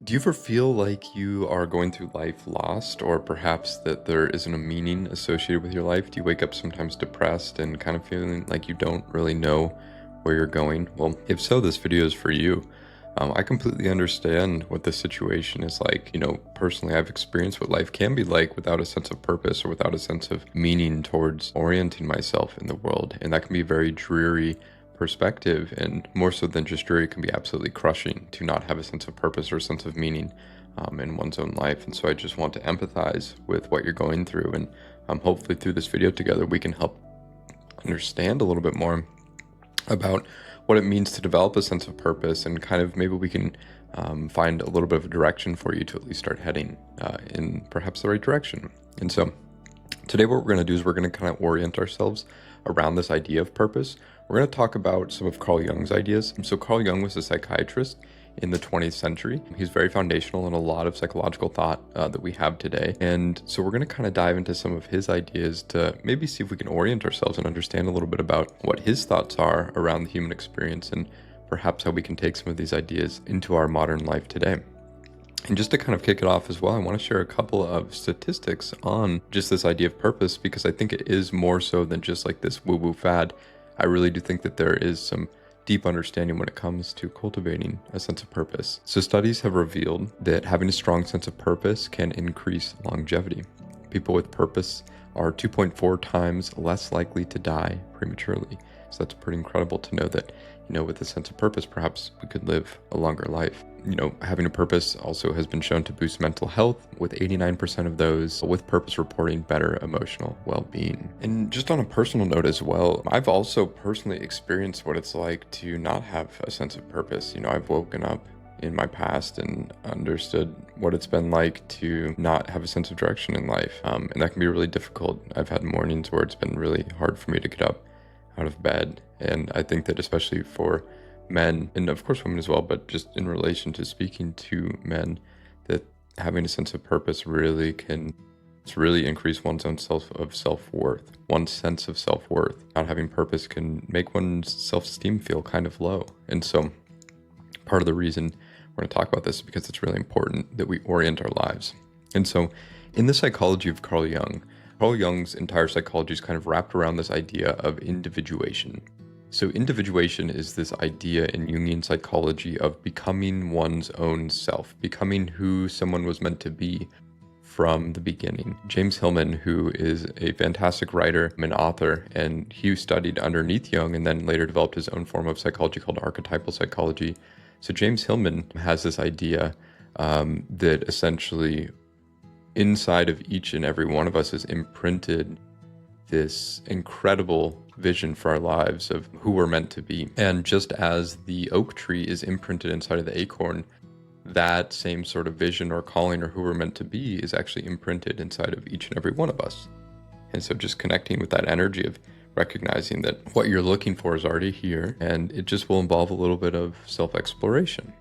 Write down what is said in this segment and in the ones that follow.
Do you ever feel like you are going through life lost, or perhaps that there isn't a meaning associated with your life? Do you wake up sometimes depressed and kind of feeling like you don't really know where you're going? Well, if so, this video is for you. I completely understand what this situation is like. Personally, I've experienced what life can be like without a sense of purpose or without a sense of meaning towards orienting myself in the world. And that can be a very dreary perspective, and more so than just dreary, it can be absolutely crushing to not have a sense of purpose or a sense of meaning in one's own life. And so I just want to empathize with what you're going through, and hopefully through this video together we can help understand a little bit more about what it means to develop a sense of purpose, and kind of maybe we can find a little bit of a direction for you to at least start heading in perhaps the right direction. And so today what we're going to do is we're going to kind of orient ourselves around this idea of purpose. We're going to talk about some of Carl Jung's ideas. So Carl Jung was a psychiatrist in the 20th century. He's very foundational in a lot of psychological thought that we have today. And so we're going to kind of dive into some of his ideas to maybe see if we can orient ourselves and understand a little bit about what his thoughts are around the human experience, and perhaps how we can take some of these ideas into our modern life today. And just to kind of kick it off as well, I want to share a couple of statistics on just this idea of purpose, because I think it is more so than just like this woo-woo fad. I really do think that there is some deep understanding when it comes to cultivating a sense of purpose. So studies have revealed that having a strong sense of purpose can increase longevity. People with purpose are 2.4 times less likely to die prematurely. So that's pretty incredible to know that, with a sense of purpose, perhaps we could live a longer life. Having a purpose also has been shown to boost mental health, with 89% of those with purpose reporting better emotional well-being. And just on a personal note as well, I've also personally experienced what it's like to not have a sense of purpose. I've woken up in my past and understood what it's been like to not have a sense of direction in life. And that can be really difficult. I've had mornings where it's been really hard for me to get up out of bed. And I think that especially for men, and of course women as well, but just in relation to speaking to men, that having a sense of purpose really can increase one's own self-worth. One's sense of self-worth. Not having purpose can make one's self-esteem feel kind of low. And so part of the reason we're going to talk about this is because it's really important that we orient our lives. And so in the psychology of Carl Jung's entire psychology is kind of wrapped around this idea of individuation. So individuation is this idea in Jungian psychology of becoming one's own self, becoming who someone was meant to be from the beginning. James Hillman, who is a fantastic writer and author, and he studied underneath Jung and then later developed his own form of psychology called archetypal psychology. So James Hillman has this idea that essentially inside of each and every one of us is imprinted this incredible vision for our lives of who we're meant to be. And just as the oak tree is imprinted inside of the acorn, that same sort of vision or calling or who we're meant to be is actually imprinted inside of each and every one of us. And so just connecting with that energy of recognizing that what you're looking for is already here, and it just will involve a little bit of self-exploration.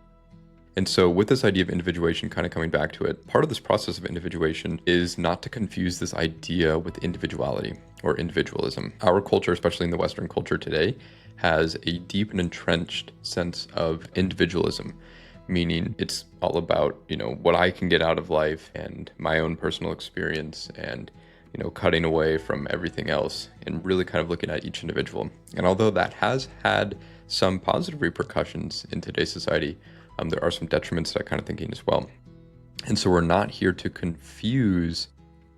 And so with this idea of individuation, kind of coming back to it, part of this process of individuation is not to confuse this idea with individuality or individualism. Our culture, especially in the Western culture today, has a deep and entrenched sense of individualism, meaning it's all about, what I can get out of life and my own personal experience, and cutting away from everything else and really kind of looking at each individual. And although that has had some positive repercussions in today's society, there are some detriments to that kind of thinking as well. And so we're not here to confuse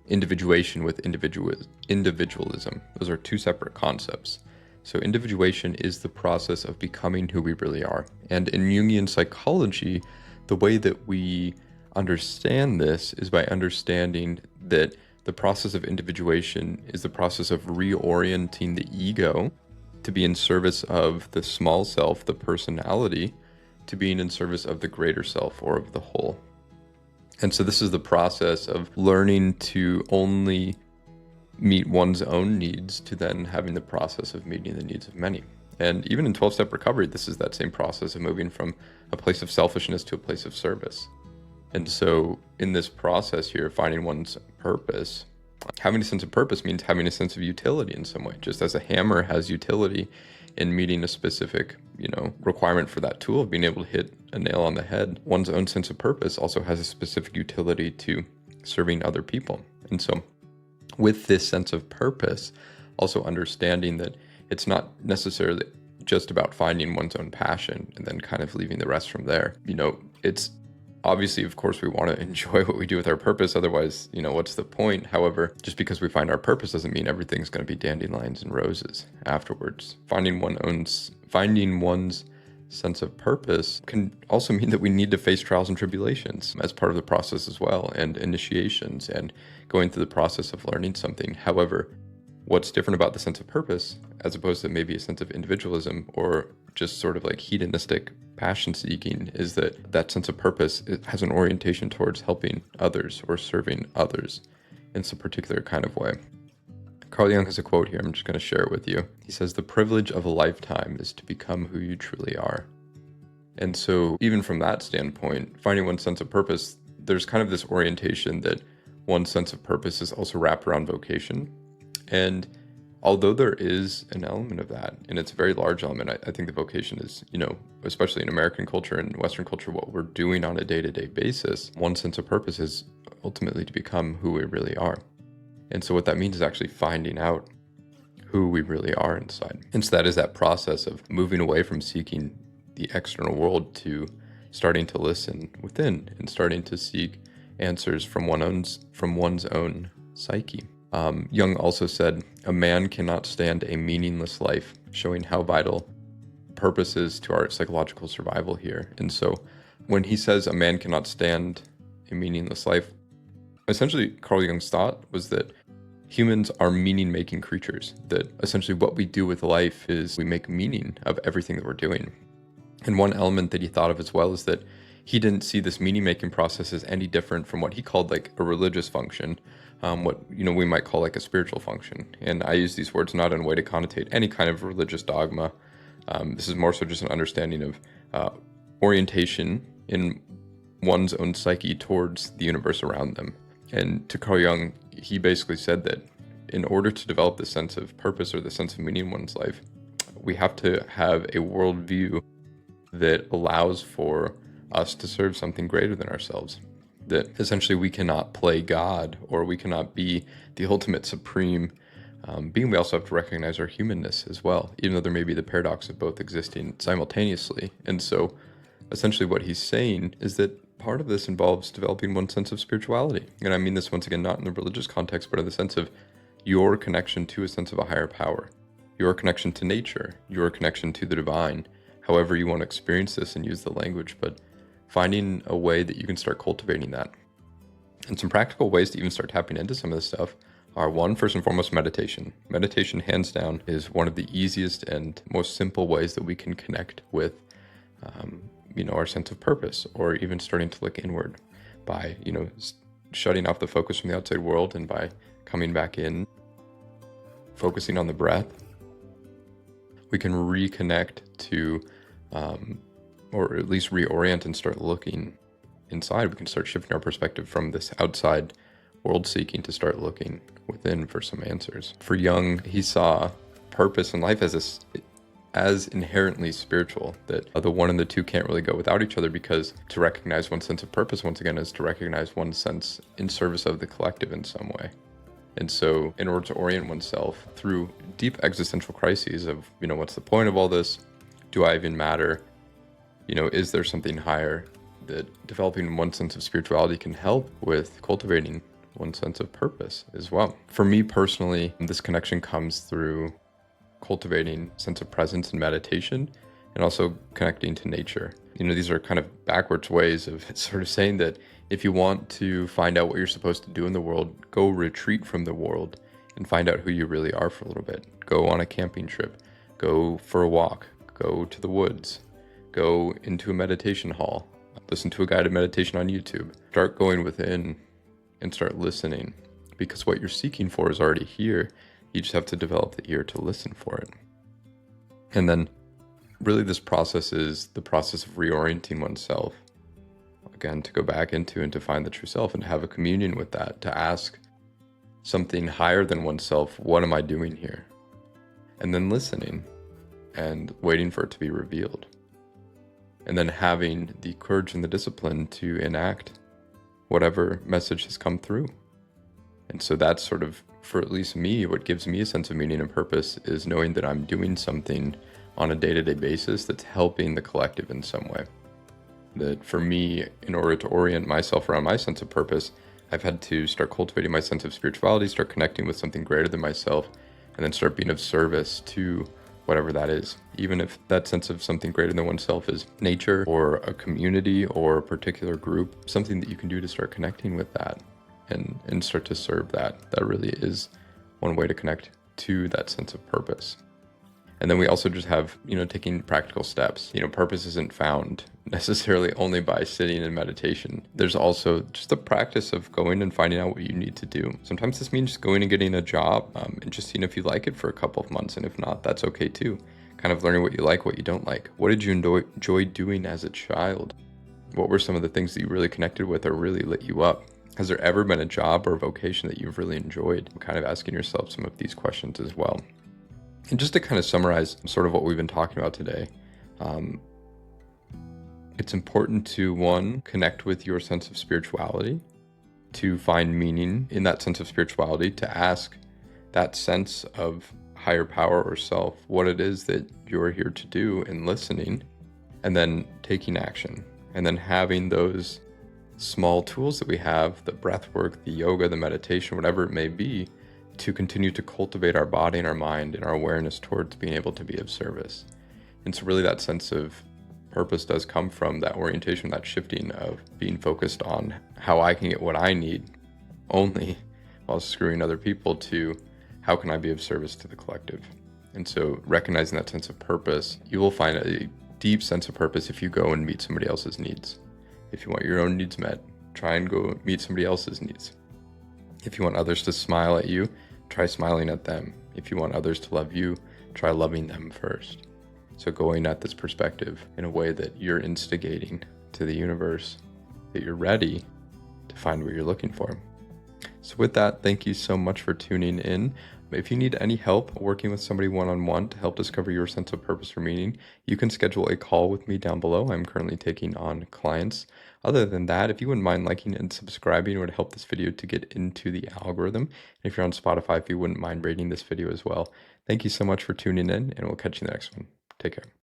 individuation with individualism. Those are two separate concepts. So individuation is the process of becoming who we really are. And in Jungian psychology, the way that we understand this is by understanding that the process of individuation is the process of reorienting the ego to be in service of the small self, the personality, to being in service of the greater self or of the whole. And so this is the process of learning to only meet one's own needs to then having the process of meeting the needs of many. And even in 12-step recovery, this is that same process of moving from a place of selfishness to a place of service. And so in this process here, finding one's purpose, having a sense of purpose means having a sense of utility in some way. Just as a hammer has utility in meeting a specific requirement for that tool of being able to hit a nail on the head. One's own sense of purpose also has a specific utility to serving other people. And so with this sense of purpose, also understanding that it's not necessarily just about finding one's own passion and then kind of leaving the rest from there. It's obviously, of course, we want to enjoy what we do with our purpose. Otherwise, what's the point? However, just because we find our purpose doesn't mean everything's going to be dandelions and roses afterwards. Finding one's sense of purpose can also mean that we need to face trials and tribulations as part of the process as well, and initiations and going through the process of learning something. However, what's different about the sense of purpose, as opposed to maybe a sense of individualism or just sort of like hedonistic passion seeking, is that sense of purpose, it has an orientation towards helping others or serving others in some particular kind of way. Carl Jung has a quote here. I'm just going to share it with you. He says, "The privilege of a lifetime is to become who you truly are." And so even from that standpoint, finding one's sense of purpose, there's kind of this orientation that one's sense of purpose is also wrapped around vocation. And although there is an element of that, and it's a very large element, I think the vocation is, especially in American culture and Western culture, what we're doing on a day-to-day basis, one sense of purpose is ultimately to become who we really are. And so what that means is actually finding out who we really are inside. And so that is that process of moving away from seeking the external world to starting to listen within and starting to seek answers from one's own psyche. Jung also said, "A man cannot stand a meaningless life," showing how vital purpose is to our psychological survival here. And so when he says a man cannot stand a meaningless life, essentially Carl Jung's thought was that humans are meaning-making creatures, that essentially what we do with life is we make meaning of everything that we're doing. And one element that he thought of as well is that he didn't see this meaning-making process as any different from what he called like a religious function, what we might call like a spiritual function. And I use these words not in a way to connotate any kind of religious dogma. This is more so just an understanding of orientation in one's own psyche towards the universe around them. And to Carl Jung, he basically said that in order to develop the sense of purpose or the sense of meaning in one's life, we have to have a worldview that allows for us to serve something greater than ourselves. That essentially we cannot play God, or we cannot be the ultimate supreme being. We also have to recognize our humanness as well, even though there may be the paradox of both existing simultaneously. And so essentially what he's saying is that part of this involves developing one sense of spirituality. And I mean this once again, not in the religious context, but in the sense of your connection to a sense of a higher power, your connection to nature, your connection to the divine, however you want to experience this and use the language, but finding a way that you can start cultivating that. And some practical ways to even start tapping into some of this stuff are, one, first and foremost, meditation. Meditation, hands down, is one of the easiest and most simple ways that we can connect with our sense of purpose, or even starting to look inward by, shutting off the focus from the outside world, and by coming back in, focusing on the breath, we can reconnect to, or at least reorient and start looking inside. We can start shifting our perspective from this outside world seeking to start looking within for some answers. For Jung, he saw purpose in life as inherently spiritual, that the one and the two can't really go without each other, because to recognize one's sense of purpose, once again, is to recognize one's sense in service of the collective in some way. And so in order to orient oneself through deep existential crises of, what's the point of all this? Do I even matter? Is there something higher? That developing one sense of spirituality can help with cultivating one sense of purpose as well. For me personally, this connection comes through cultivating a sense of presence and meditation, and also connecting to nature. These are kind of backwards ways of sort of saying that if you want to find out what you're supposed to do in the world, go retreat from the world and find out who you really are for a little bit. Go on a camping trip, go for a walk, go to the woods, go into a meditation hall, listen to a guided meditation on YouTube. Start going within and start listening, because what you're seeking for is already here. You just have to develop the ear to listen for it. And then really this process is the process of reorienting oneself, again, to go back into and to find the true self and to have a communion with that, to ask something higher than oneself, what am I doing here? And then listening and waiting for it to be revealed. And then having the courage and the discipline to enact whatever message has come through. And so that's sort of, for at least me, what gives me a sense of meaning and purpose is knowing that I'm doing something on a day-to-day basis that's helping the collective in some way. That for me, in order to orient myself around my sense of purpose, I've had to start cultivating my sense of spirituality, start connecting with something greater than myself, and then start being of service to whatever that is. Even if that sense of something greater than oneself is nature or a community or a particular group, something that you can do to start connecting with that and start to serve that. That really is one way to connect to that sense of purpose. And then we also just have, taking practical steps. Purpose isn't found necessarily only by sitting in meditation. There's also just the practice of going and finding out what you need to do. Sometimes this means just going and getting a job and just seeing if you like it for a couple of months. And if not, that's okay too. Kind of learning what you like, what you don't like. What did you enjoy doing as a child? What were some of the things that you really connected with or really lit you up? Has there ever been a job or a vocation that you've really enjoyed? Kind of asking yourself some of these questions as well. And just to kind of summarize sort of what we've been talking about today, it's important to, one, connect with your sense of spirituality, to find meaning in that sense of spirituality, to ask that sense of higher power or self what it is that you're here to do in listening, and then taking action, and then having those small tools that we have, the breath work, the yoga, the meditation, whatever it may be, to continue to cultivate our body and our mind and our awareness towards being able to be of service. And so really that sense of purpose does come from that orientation, that shifting of being focused on how I can get what I need only while screwing other people, to how can I be of service to the collective. And so recognizing that sense of purpose, you will find a deep sense of purpose if you go and meet somebody else's needs. If you want your own needs met, try and go meet somebody else's needs. If you want others to smile at you, try smiling at them. If you want others to love you, try loving them first. So going at this perspective in a way that you're instigating to the universe, that you're ready to find what you're looking for. So with that, thank you so much for tuning in. If you need any help working with somebody one-on-one to help discover your sense of purpose or meaning, you can schedule a call with me down below. I'm currently taking on clients. Other than that, if you wouldn't mind liking and subscribing, it would help this video to get into the algorithm. And if you're on Spotify, if you wouldn't mind rating this video as well. Thank you so much for tuning in, and we'll catch you in the next one. Take care.